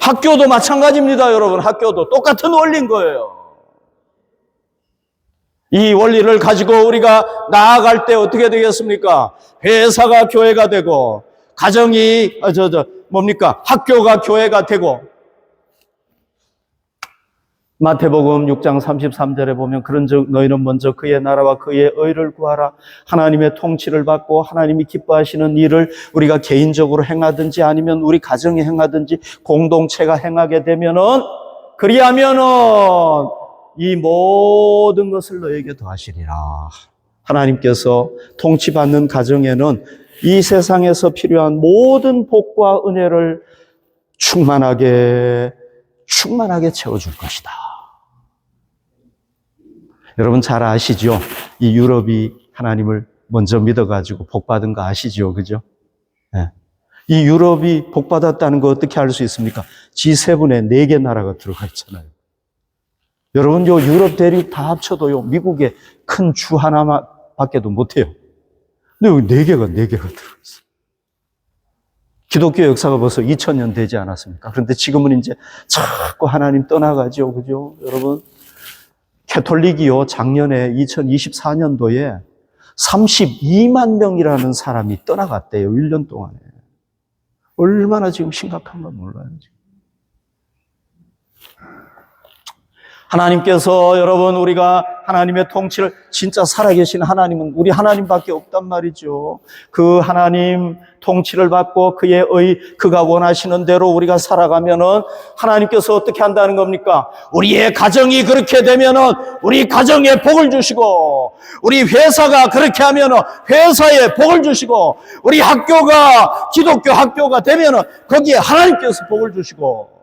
학교도 마찬가지입니다, 여러분. 학교도 똑같은 원리인 거예요. 이 원리를 가지고 우리가 나아갈 때 어떻게 되겠습니까? 회사가 교회가 되고, 가정이, 학교가 교회가 되고, 마태복음 6장 33절에 보면 그런즉 너희는 먼저 그의 나라와 그의 의를 구하라. 하나님의 통치를 받고 하나님이 기뻐하시는 일을 우리가 개인적으로 행하든지 아니면 우리 가정이 행하든지 공동체가 행하게 되면은 그리하면은 이 모든 것을 너에게 더하시리라. 하나님께서 통치받는 가정에는 이 세상에서 필요한 모든 복과 은혜를 충만하게 채워줄 것이다. 여러분 잘 아시죠? 이 유럽이 하나님을 먼저 믿어가지고 복받은 거 아시죠? 그죠? 네. 이 유럽이 복받았다는 거 어떻게 알 수 있습니까? G7에 4개 나라가 들어가 있잖아요. 여러분, 요 유럽 대륙 다 합쳐도요, 미국의 큰 주 하나만 밖에도 못해요. 근데 여기 4개가 들어있어요. 기독교 역사가 벌써 2000년 되지 않았습니까? 그런데 지금은 이제 자꾸 하나님 떠나가죠. 그죠? 여러분, 캐톨릭이요, 작년에 2024년도에 32만 명이라는 사람이 떠나갔대요. 1년 동안에. 얼마나 지금 심각한가 몰라요. 지금. 하나님께서 여러분 우리가 하나님의 통치를 진짜 살아계신 하나님은 우리 하나님밖에 없단 말이죠. 그 하나님 통치를 받고 그의 그가 원하시는 대로 우리가 살아가면은 하나님께서 어떻게 한다는 겁니까? 우리의 가정이 그렇게 되면은 우리 가정에 복을 주시고 우리 회사가 그렇게 하면은 회사에 복을 주시고 우리 학교가 기독교 학교가 되면은 거기에 하나님께서 복을 주시고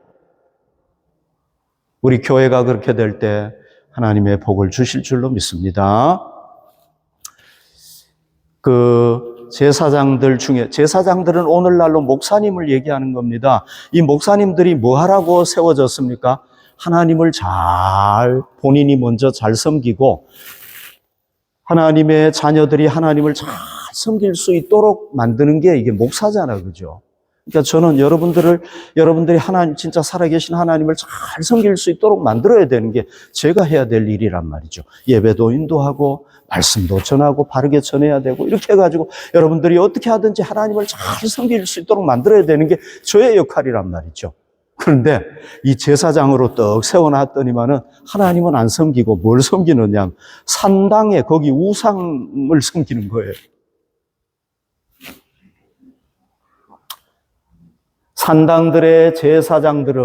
우리 교회가 그렇게 될 때 하나님의 복을 주실 줄로 믿습니다. 그 제사장들은 오늘날로 목사님을 얘기하는 겁니다. 이 목사님들이 뭐 하라고 세워졌습니까? 하나님을 본인이 먼저 잘 섬기고 하나님의 자녀들이 하나님을 잘 섬길 수 있도록 만드는 게 이게 목사잖아요. 그죠? 그러니까 저는 여러분들이 하나님, 진짜 살아계신 하나님을 잘 섬길 수 있도록 만들어야 되는 게 제가 해야 될 일이란 말이죠. 예배도 인도하고, 말씀도 전하고, 바르게 전해야 되고, 이렇게 해가지고 여러분들이 어떻게 하든지 하나님을 잘 섬길 수 있도록 만들어야 되는 게 저의 역할이란 말이죠. 그런데 이 제사장으로 떡 세워놨더니만은 하나님은 안 섬기고 뭘 섬기느냐? 산당에 거기 우상을 섬기는 거예요. 산당들의 제사장들은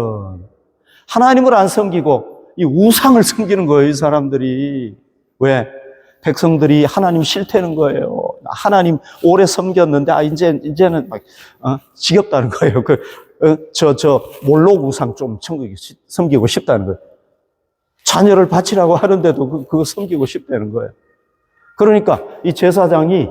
하나님을 안 섬기고 이 우상을 섬기는 거예요, 이 사람들이. 왜? 백성들이 하나님 싫다는 거예요. 하나님 오래 섬겼는데, 이제는 막, 지겹다는 거예요. 몰록 우상 좀 섬기고 싶다는 거예요. 자녀를 바치라고 하는데도 그거 섬기고 싶다는 거예요. 그러니까 이 제사장이,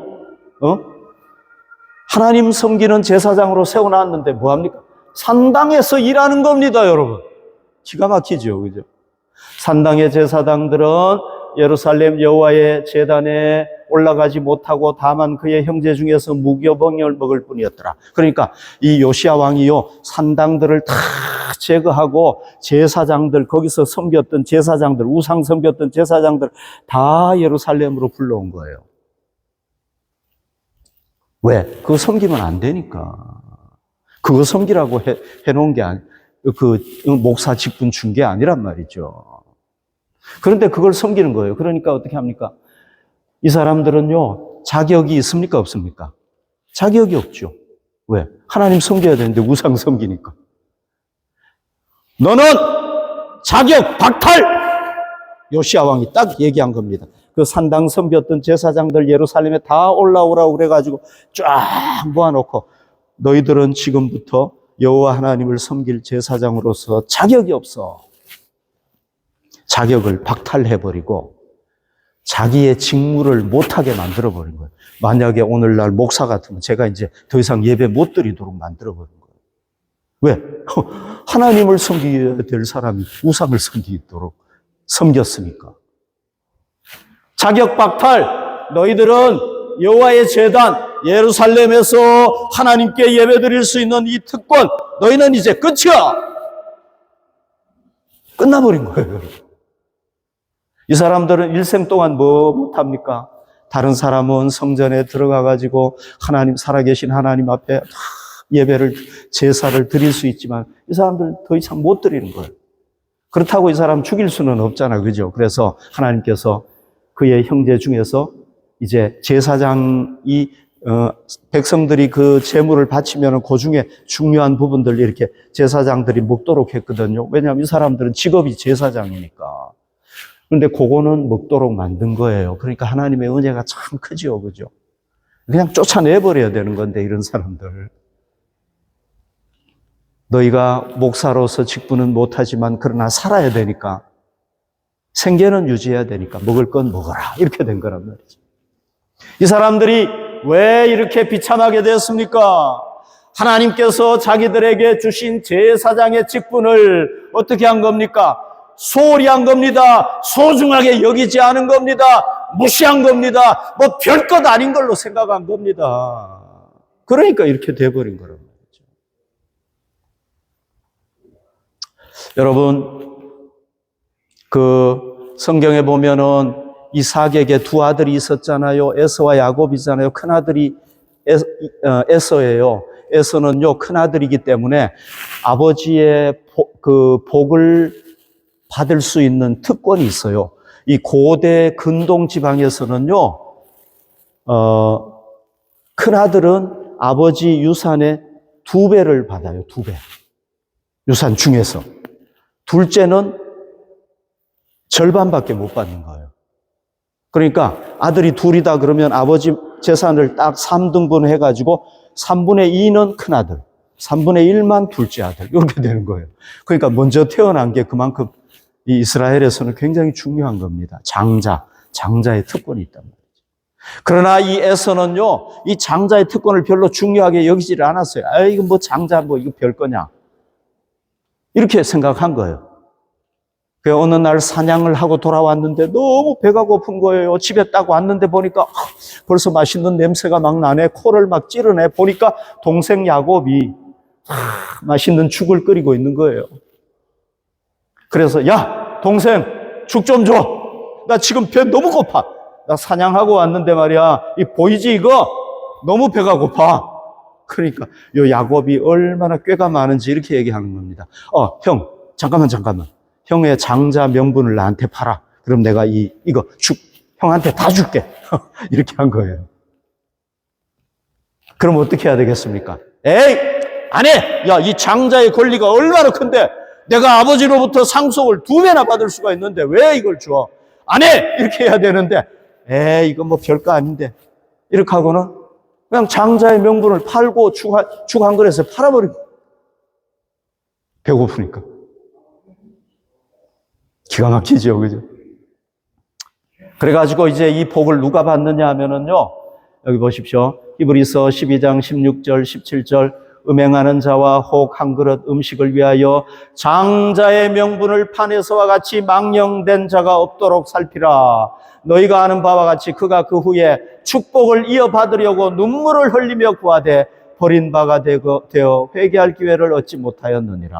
하나님 섬기는 제사장으로 세워놨는데 뭐합니까? 산당에서 일하는 겁니다, 여러분. 기가 막히죠, 그죠? 산당의 제사장들은 예루살렘 여호와의 제단에 올라가지 못하고 다만 그의 형제 중에서 무교병을 먹을 뿐이었더라. 그러니까 이 요시야 왕이요, 산당들을 다 제거하고 제사장들, 거기서 섬겼던 제사장들, 우상 섬겼던 제사장들 다 예루살렘으로 불러온 거예요. 왜? 그거 섬기면 안 되니까. 그거 섬기라고 해놓은 게 목사 직분 준 게 아니란 말이죠. 그런데 그걸 섬기는 거예요. 그러니까 어떻게 합니까? 이 사람들은요, 자격이 있습니까? 없습니까? 자격이 없죠. 왜? 하나님 섬겨야 되는데 우상 섬기니까. 너는 자격 박탈! 요시야 왕이 딱 얘기한 겁니다. 그 산당 섬겼던 제사장들 예루살렘에 다 올라오라고 그래가지고 쫙 모아놓고 너희들은 지금부터 여호와 하나님을 섬길 제사장으로서 자격이 없어. 자격을 박탈해버리고 자기의 직무를 못하게 만들어버린 거예요. 만약에 오늘날 목사 같으면 제가 이제 더 이상 예배 못 드리도록 만들어버린 거예요. 왜? 하나님을 섬겨야 될 사람이 우상을 섬기도록 섬겼으니까. 자격박탈, 너희들은 여호와의 제단, 예루살렘에서 하나님께 예배드릴 수 있는 이 특권, 너희는 이제 끝이야. 끝나버린 거예요. 이 사람들은 일생 동안 뭐 못합니까? 다른 사람은 성전에 들어가가지고 하나님, 살아계신 하나님 앞에 예배를, 제사를 드릴 수 있지만 이 사람들은 더 이상 못 드리는 거예요. 그렇다고 이 사람 죽일 수는 없잖아요. 그죠? 그래서 하나님께서 그의 형제 중에서 이제 제사장이, 백성들이 그 제물을 바치면 그 중에 중요한 부분들 이렇게 제사장들이 먹도록 했거든요. 왜냐하면 이 사람들은 직업이 제사장이니까. 그런데 그거는 먹도록 만든 거예요. 그러니까 하나님의 은혜가 참 크지요. 그죠? 그냥 쫓아내버려야 되는 건데, 이런 사람들. 너희가 목사로서 직분은 못하지만 그러나 살아야 되니까, 생계는 유지해야 되니까 먹을 건 먹어라. 이렇게 된 거란 말이죠. 이 사람들이 왜 이렇게 비참하게 되었습니까? 하나님께서 자기들에게 주신 제사장의 직분을 어떻게 한 겁니까? 소홀히 한 겁니다. 소중하게 여기지 않은 겁니다. 무시한 겁니다. 뭐 별것 아닌 걸로 생각한 겁니다. 그러니까 이렇게 돼버린 거란 말이죠. 여러분, 그 성경에 보면은 이삭에게 두 아들이 있었잖아요. 에서와 야곱이잖아요. 큰 아들이 에서예요. 에서는요, 큰 아들이기 때문에 아버지의 그 복을 받을 수 있는 특권이 있어요. 이 고대 근동 지방에서는요, 큰 아들은 아버지 유산의 2배를 받아요. 2배. 유산 중에서. 둘째는 절반밖에 못 받는 거예요. 그러니까 아들이 둘이다 그러면 아버지 재산을 딱 3등분 해가지고 3분의 2는 큰 아들, 3분의 1만 둘째 아들, 이렇게 되는 거예요. 그러니까 먼저 태어난 게 그만큼 이 이스라엘에서는 굉장히 중요한 겁니다. 장자의 특권이 있단 말이죠. 그러나 이 에서는요, 이 장자의 특권을 별로 중요하게 여기지를 않았어요. 아, 이거 뭐 장자 뭐 이거 별거냐. 이렇게 생각한 거예요. 그 어느 날 사냥을 하고 돌아왔는데 너무 배가 고픈 거예요. 집에 딱 왔는데 보니까 벌써 맛있는 냄새가 막 나네. 코를 막 찌르네. 보니까 동생 야곱이 맛있는 죽을 끓이고 있는 거예요. 그래서 야, 동생 죽 좀 줘. 나 지금 배 너무 고파. 나 사냥하고 왔는데 말이야. 이 보이지 이거? 너무 배가 고파. 그러니까 요 야곱이 얼마나 꾀가 많은지 이렇게 얘기하는 겁니다. 형, 잠깐만. 형의 장자 명분을 나한테 팔아. 그럼 내가 이거 형한테 다 줄게. 이렇게 한 거예요. 그럼 어떻게 해야 되겠습니까? 에이, 안 해! 야, 이 장자의 권리가 얼마나 큰데 내가 아버지로부터 상속을 2배나 받을 수가 있는데 왜 이걸 줘? 안 해! 이렇게 해야 되는데, 에이, 이거 뭐 별거 아닌데. 이렇게 하고는 그냥 장자의 명분을 팔고 죽 한 그릇에 팔아버리고. 배고프니까. 기가 막히죠, 그죠? 그래가지고 이제 이 복을 누가 받느냐 하면은요, 여기 보십시오. 히브리서 12장 16절, 17절, 음행하는 자와 혹 한 그릇 음식을 위하여 장자의 명분을 판에서와 같이 망령된 자가 없도록 살피라. 너희가 아는 바와 같이 그가 그 후에 축복을 이어받으려고 눈물을 흘리며 구하되 버린 바가 되어 회개할 기회를 얻지 못하였느니라.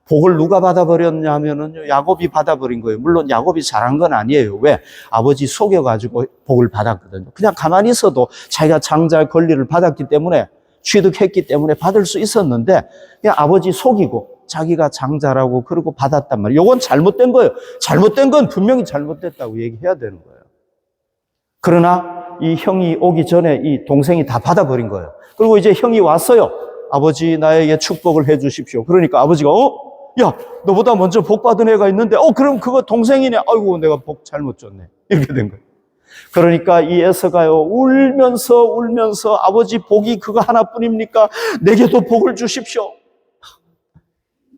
복을 누가 받아버렸냐면은 야곱이 받아버린 거예요. 물론 야곱이 잘한 건 아니에요. 왜? 아버지 속여가지고 복을 받았거든요. 그냥 가만히 있어도 자기가 장자의 권리를 받았기 때문에, 취득했기 때문에 받을 수 있었는데 그냥 아버지 속이고 자기가 장자라고 그러고 받았단 말이에요. 이건 잘못된 거예요. 잘못된 건 분명히 잘못됐다고 얘기해야 되는 거예요. 그러나 이 형이 오기 전에 이 동생이 다 받아버린 거예요. 그리고 이제 형이 왔어요. 아버지, 나에게 축복을 해 주십시오. 그러니까 아버지가 야, 너보다 먼저 복 받은 애가 있는데 그럼 그거 동생이네. 아이고, 내가 복 잘못 줬네. 이렇게 된 거예요. 그러니까 이 에서가요, 울면서 아버지, 복이 그거 하나뿐입니까? 내게도 복을 주십시오.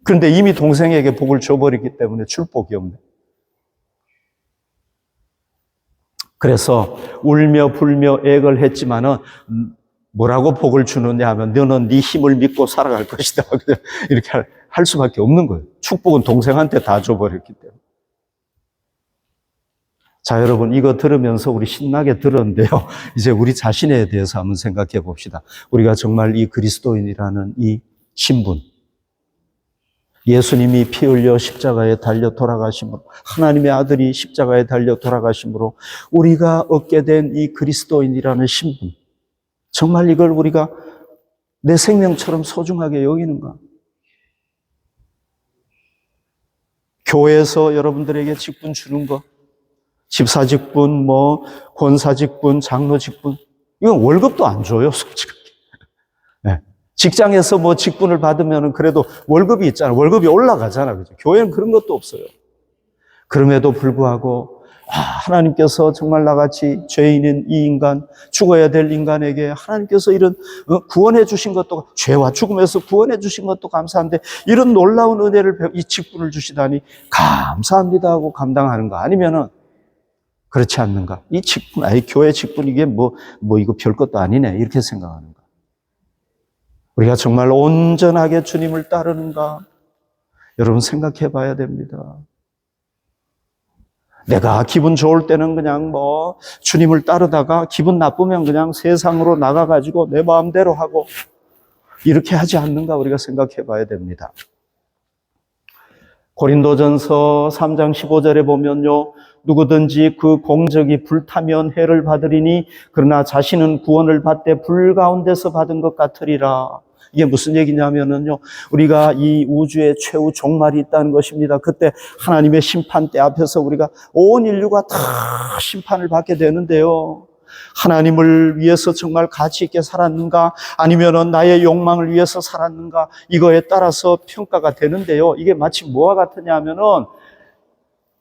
그런데 이미 동생에게 복을 줘버렸기 때문에 줄 복이 없네. 그래서 울며 불며 애걸 했지만은 뭐라고 복을 주느냐 하면 너는 네 힘을 믿고 살아갈 것이다. 이렇게 할 수밖에 없는 거예요. 축복은 동생한테 다 줘버렸기 때문에. 자, 여러분, 이거 들으면서 우리 신나게 들었는데요. 이제 우리 자신에 대해서 한번 생각해 봅시다. 우리가 정말 이 그리스도인이라는 이 신분, 예수님이 피 흘려 십자가에 달려 돌아가심으로, 하나님의 아들이 십자가에 달려 돌아가심으로 우리가 얻게 된 이 그리스도인이라는 신분, 정말 이걸 우리가 내 생명처럼 소중하게 여기는가? 교회에서 여러분들에게 직분 주는 거, 집사 직분, 권사 직분, 장로 직분, 이건 월급도 안 줘요, 솔직하게. 네. 직장에서 직분을 받으면 그래도 월급이 있잖아요. 월급이 올라가잖아, 그죠? 교회는 그런 것도 없어요. 그럼에도 불구하고 하나님께서 정말 나같이 죄인인 이 인간, 죽어야 될 인간에게 하나님께서 이런 구원해 주신 것도, 죄와 죽음에서 구원해 주신 것도 감사한데 이런 놀라운 은혜를, 이 직분을 주시다니 감사합니다 하고 감당하는 거 아니면은 그렇지 않는가? 이 직분, 교회 직분 이게 이거 별것도 아니네 이렇게 생각하는가? 우리가 정말 온전하게 주님을 따르는가? 여러분 생각해 봐야 됩니다. 내가 기분 좋을 때는 그냥 주님을 따르다가 기분 나쁘면 그냥 세상으로 나가가지고 내 마음대로 하고 이렇게 하지 않는가 우리가 생각해 봐야 됩니다. 고린도전서 3장 15절에 보면요. 누구든지 그 공적이 불타면 해를 받으리니 그러나 자신은 구원을 받되 불 가운데서 받은 것 같으리라. 이게 무슨 얘기냐면은요, 우리가 이 우주의 최후 종말이 있다는 것입니다. 그때 하나님의 심판대 앞에서 우리가 온 인류가 다 심판을 받게 되는데요. 하나님을 위해서 정말 가치 있게 살았는가? 아니면은 나의 욕망을 위해서 살았는가? 이거에 따라서 평가가 되는데요. 이게 마치 뭐와 같으냐 하면은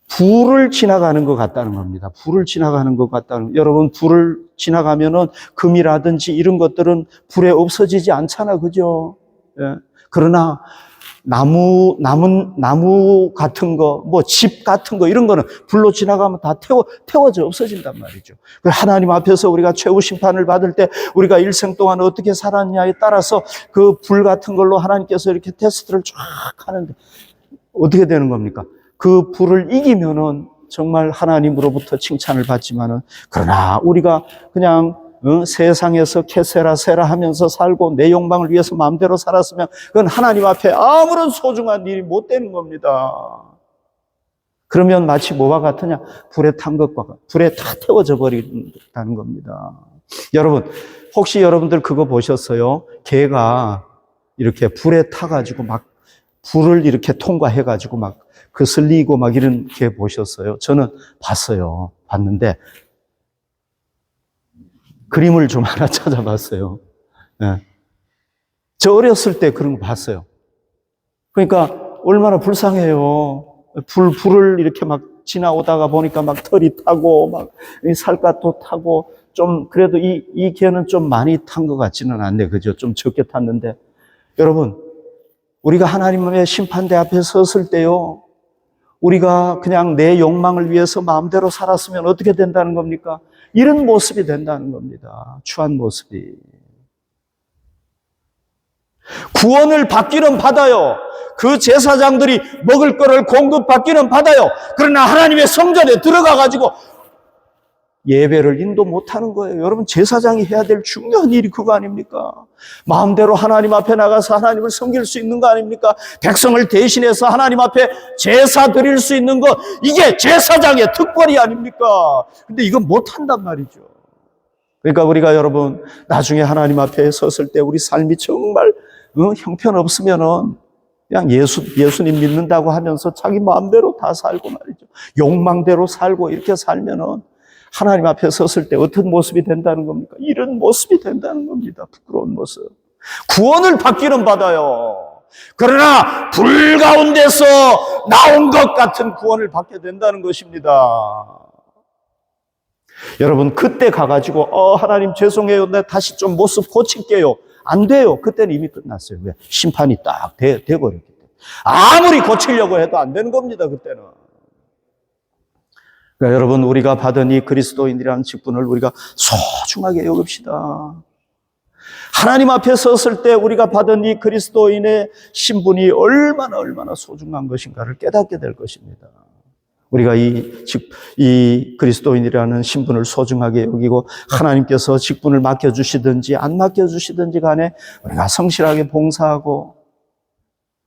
불을 지나가는 것 같다는 겁니다. 불을 지나가는 것 같다는. 여러분, 불을 지나가면은 금이라든지 이런 것들은 불에 없어지지 않잖아, 그죠? 예. 그러나 나무 같은 거, 집 같은 거 이런 거는 불로 지나가면 다 태워져 없어진단 말이죠. 하나님 앞에서 우리가 최후 심판을 받을 때 우리가 일생 동안 어떻게 살았냐에 따라서 그 불 같은 걸로 하나님께서 이렇게 테스트를 쫙 하는데 어떻게 되는 겁니까? 그 불을 이기면은 정말 하나님으로부터 칭찬을 받지만은, 그러나 우리가 그냥 세상에서 캐세라세라 하면서 살고 내 욕망을 위해서 마음대로 살았으면 그건 하나님 앞에 아무런 소중한 일이 못 되는 겁니다. 그러면 마치 뭐와 같으냐? 불에 탄 것과 불에 다 태워져 버린다는 겁니다. 여러분, 혹시 여러분들 그거 보셨어요? 개가 이렇게 불에 타가지고 막 불을 이렇게 통과해가지고 막 거슬리고 막 이런 게 보셨어요? 저는 봤어요. 봤는데 그림을 좀 하나 찾아봤어요. 네. 저 어렸을 때 그런 거 봤어요. 그러니까 얼마나 불쌍해요. 불을 이렇게 막 지나오다가 보니까 막 털이 타고 막 살갗도 타고, 좀 그래도 이 개는 좀 많이 탄 것 같지는 않네, 그죠? 좀 적게 탔는데, 여러분, 우리가 하나님의 심판대 앞에 섰을 때요, 우리가 그냥 내 욕망을 위해서 마음대로 살았으면 어떻게 된다는 겁니까? 이런 모습이 된다는 겁니다. 추한 모습이. 구원을 받기는 받아요. 그 제사장들이 먹을 거를 공급받기는 받아요. 그러나 하나님의 성전에 들어가가지고 예배를 인도 못하는 거예요. 여러분, 제사장이 해야 될 중요한 일이 그거 아닙니까? 마음대로 하나님 앞에 나가서 하나님을 섬길 수 있는 거 아닙니까? 백성을 대신해서 하나님 앞에 제사 드릴 수 있는 거, 이게 제사장의 특권이 아닙니까? 근데 이건 못한단 말이죠. 그러니까 우리가 여러분, 나중에 하나님 앞에 섰을 때 우리 삶이 정말 형편없으면은 그냥 예수님 믿는다고 하면서 자기 마음대로 다 살고 말이죠. 욕망대로 살고 이렇게 살면은 하나님 앞에 섰을 때 어떤 모습이 된다는 겁니까? 이런 모습이 된다는 겁니다. 부끄러운 모습. 구원을 받기는 받아요. 그러나 불 가운데서 나온 것 같은 구원을 받게 된다는 것입니다. 여러분, 그때 가가지고 하나님 죄송해요, 나 다시 좀 모습 고칠게요, 안 돼요. 그때는 이미 끝났어요. 왜? 심판이 딱 돼버렸기 때문에. 아무리 고치려고 해도 안 되는 겁니다. 그때는. 그러니까 여러분, 우리가 받은 이 그리스도인이라는 직분을 우리가 소중하게 여깁시다. 하나님 앞에 섰을 때 우리가 받은 이 그리스도인의 신분이 얼마나 소중한 것인가를 깨닫게 될 것입니다. 우리가 이 그리스도인이라는 신분을 소중하게 여기고 하나님께서 직분을 맡겨주시든지 안 맡겨주시든지 간에 우리가 성실하게 봉사하고,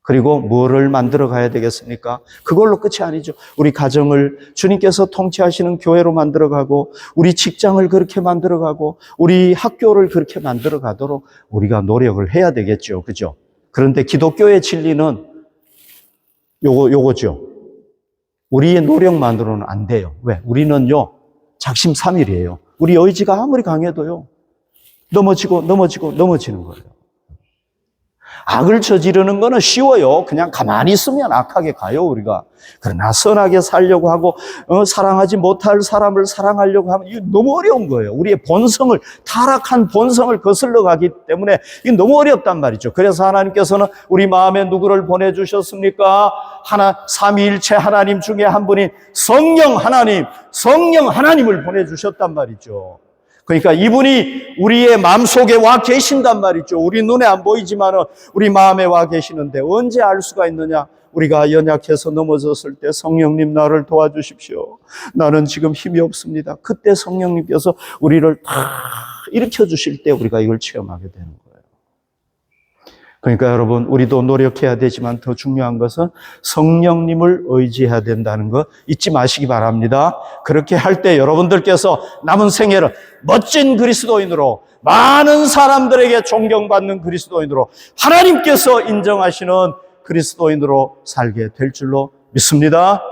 그리고 뭐를 만들어 가야 되겠습니까? 그걸로 끝이 아니죠. 우리 가정을 주님께서 통치하시는 교회로 만들어 가고, 우리 직장을 그렇게 만들어 가고, 우리 학교를 그렇게 만들어 가도록 우리가 노력을 해야 되겠죠. 그죠? 그런데 기독교의 진리는 요거죠. 우리의 노력만으로는 안 돼요. 왜? 우리는요, 작심삼일이에요. 우리 의지가 아무리 강해도요, 넘어지는 거예요. 악을 저지르는 거는 쉬워요. 그냥 가만히 있으면 악하게 가요, 우리가. 그러나 선하게 살려고 하고, 사랑하지 못할 사람을 사랑하려고 하면 이게 너무 어려운 거예요. 우리의 본성을, 타락한 본성을 거슬러 가기 때문에 이게 너무 어렵단 말이죠. 그래서 하나님께서는 우리 마음에 누구를 보내주셨습니까? 삼위일체 하나님 중에 한 분인 성령 하나님을 보내주셨단 말이죠. 그러니까 이분이 우리의 마음속에 와 계신단 말이죠. 우리 눈에 안 보이지만 우리 마음에 와 계시는데 언제 알 수가 있느냐? 우리가 연약해서 넘어졌을 때 성령님 나를 도와주십시오. 나는 지금 힘이 없습니다. 그때 성령님께서 우리를 다 일으켜 주실 때 우리가 이걸 체험하게 되는 거예요. 그러니까 여러분, 우리도 노력해야 되지만 더 중요한 것은 성령님을 의지해야 된다는 거 잊지 마시기 바랍니다. 그렇게 할 때 여러분들께서 남은 생애를 멋진 그리스도인으로, 많은 사람들에게 존경받는 그리스도인으로, 하나님께서 인정하시는 그리스도인으로 살게 될 줄로 믿습니다.